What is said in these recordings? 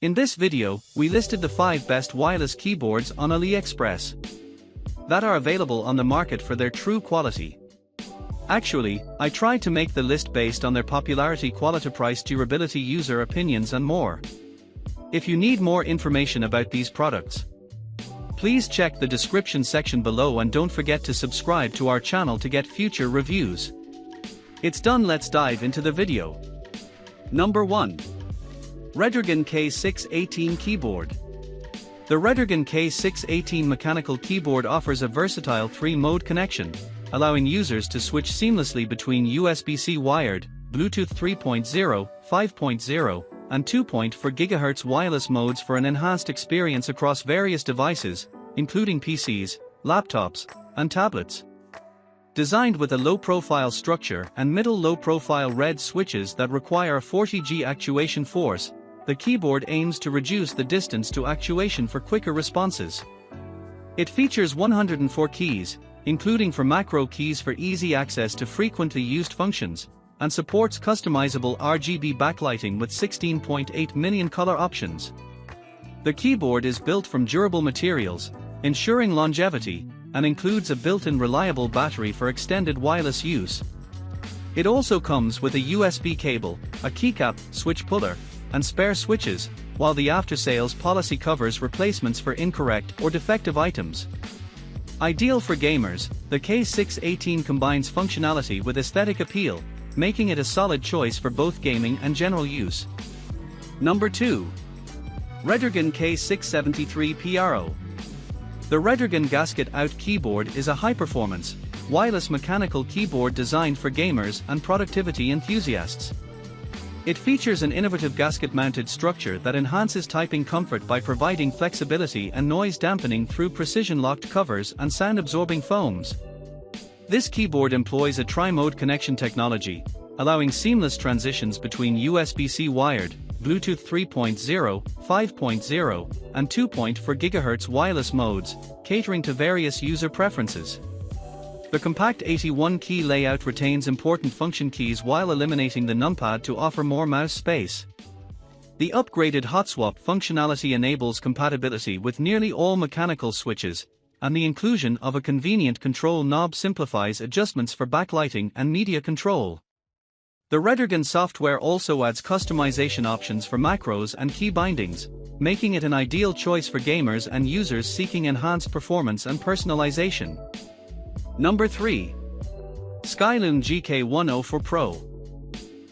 In this video, we listed the 5 best wireless keyboards on AliExpress that are available on the market for their true quality. Actually, I tried to make the list based on their popularity, quality, price, durability, user opinions and more. If you need more information about these products, please check the description section below and don't forget to subscribe to our channel to get future reviews. It's done, let's dive into the video. Number 1. Redragon K673 Keyboard. The Redragon K673 mechanical keyboard offers a versatile 3-mode connection, allowing users to switch seamlessly between USB-C wired, Bluetooth 3.0, 5.0, and 2.4 GHz wireless modes for an enhanced experience across various devices, including PCs, laptops, and tablets. Designed with a low-profile structure and middle low-profile red switches that require a 40G actuation force, the keyboard aims to reduce the distance to actuation for quicker responses. It features 104 keys, including for macro keys for easy access to frequently used functions, and supports customizable RGB backlighting with 16.8 million color options. The keyboard is built from durable materials, ensuring longevity, and includes a built-in reliable battery for extended wireless use. It also comes with a USB cable, a keycap, switch puller, and spare switches, while the after-sales policy covers replacements for incorrect or defective items. Ideal for gamers, the K673 combines functionality with aesthetic appeal, making it a solid choice for both gaming and general use. Number 2. Redragon K673 PRO. The Redragon gasket-out keyboard is a high-performance, wireless mechanical keyboard designed for gamers and productivity enthusiasts. It features an innovative gasket-mounted structure that enhances typing comfort by providing flexibility and noise dampening through precision-locked covers and sound-absorbing foams. This keyboard employs a tri-mode connection technology, allowing seamless transitions between USB-C wired, Bluetooth 3.0, 5.0, and 2.4 GHz wireless modes, catering to various user preferences. The compact 81-key layout retains important function keys while eliminating the numpad to offer more mouse space. The upgraded hot swap functionality enables compatibility with nearly all mechanical switches, and the inclusion of a convenient control knob simplifies adjustments for backlighting and media control. The Redragon software also adds customization options for macros and key bindings, making it an ideal choice for gamers and users seeking enhanced performance and personalization. Number 3. SKYLOONG GK104 Pro.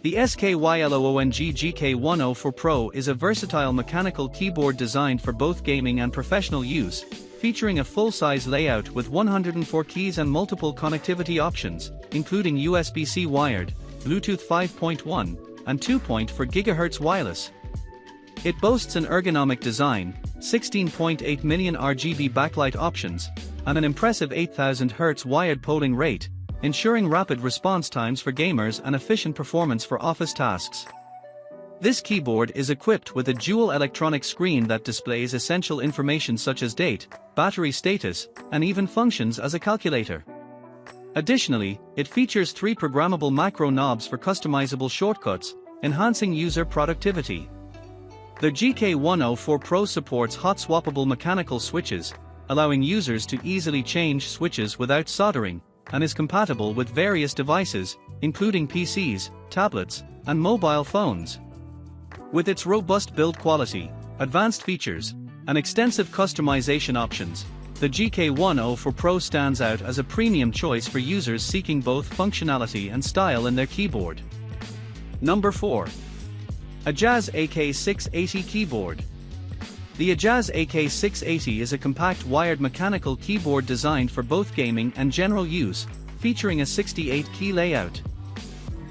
The SKYLOONG GK104 Pro is a versatile mechanical keyboard designed for both gaming and professional use, featuring a full-size layout with 104 keys and multiple connectivity options, including USB-C wired, Bluetooth 5.1, and 2.4 GHz wireless. It boasts an ergonomic design, 16.8 million RGB backlight options, and an impressive 8000 Hz wired polling rate, ensuring rapid response times for gamers and efficient performance for office tasks. This keyboard is equipped with a dual electronic screen that displays essential information such as date, battery status, and even functions as a calculator. Additionally, it features 3 programmable macro knobs for customizable shortcuts, enhancing user productivity. The GK104 Pro supports hot-swappable mechanical switches, allowing users to easily change switches without soldering, and is compatible with various devices, including PCs, tablets, and mobile phones. With its robust build quality, advanced features, and extensive customization options, the GK104 Pro stands out as a premium choice for users seeking both functionality and style in their keyboard. Number 4. AJAZZ AK680 Keyboard. The AJAZZ AK680 is a compact wired mechanical keyboard designed for both gaming and general use, featuring a 68-key layout.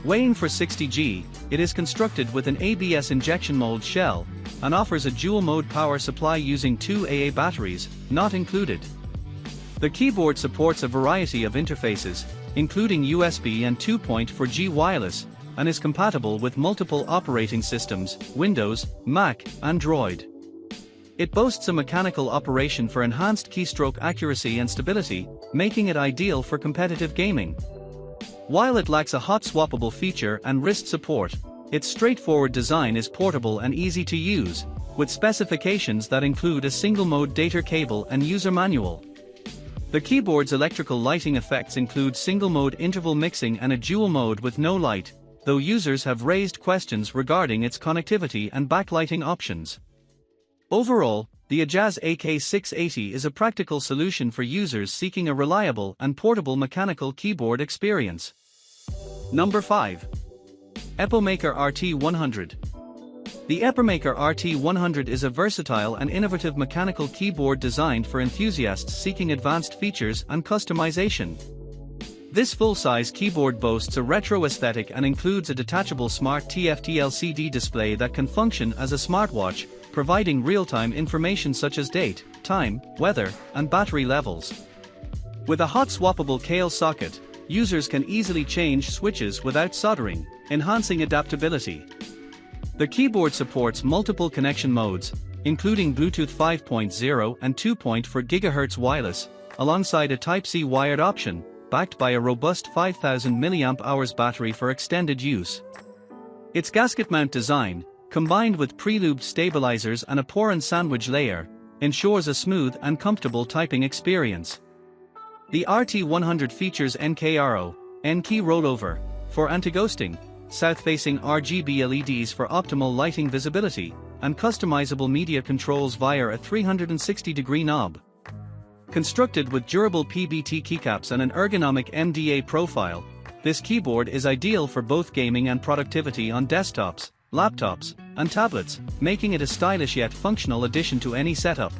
Weighing for 60G, it is constructed with an ABS injection mold shell, and offers a dual-mode power supply using 2 AA batteries, not included. The keyboard supports a variety of interfaces, including USB and 2.4G wireless, and is compatible with multiple operating systems, Windows, Mac, Android. It boasts a mechanical operation for enhanced keystroke accuracy and stability, making it ideal for competitive gaming. While it lacks a hot swappable feature and wrist support, its straightforward design is portable and easy to use, with specifications that include a single-mode data cable and user manual. The keyboard's electrical lighting effects include single-mode interval mixing and a dual mode with no light, though users have raised questions regarding its connectivity and backlighting options. Overall, the AJAZZ AK680 is a practical solution for users seeking a reliable and portable mechanical keyboard experience. Number 5. EPOMAKER RT100. The EPOMAKER RT100 is a versatile and innovative mechanical keyboard designed for enthusiasts seeking advanced features and customization. This full-size keyboard boasts a retro aesthetic and includes a detachable smart TFT LCD display that can function as a smartwatch, providing real-time information such as date, time, weather, and battery levels. With a hot swappable KL socket, users can easily change switches without soldering, enhancing adaptability. The keyboard supports multiple connection modes, including Bluetooth 5.0 and 2.4 GHz wireless, alongside a Type-C wired option, backed by a robust 5000 mAh battery for extended use. Its gasket mount design, combined with pre-lubed stabilizers and a pour and sandwich layer, ensures a smooth and comfortable typing experience. The RT100 features NKRO, N-key rollover, for anti-ghosting, south-facing RGB LEDs for optimal lighting visibility, and customizable media controls via a 360-degree knob. Constructed with durable PBT keycaps and an ergonomic MDA profile, this keyboard is ideal for both gaming and productivity on desktops, laptops, and tablets, making it a stylish yet functional addition to any setup.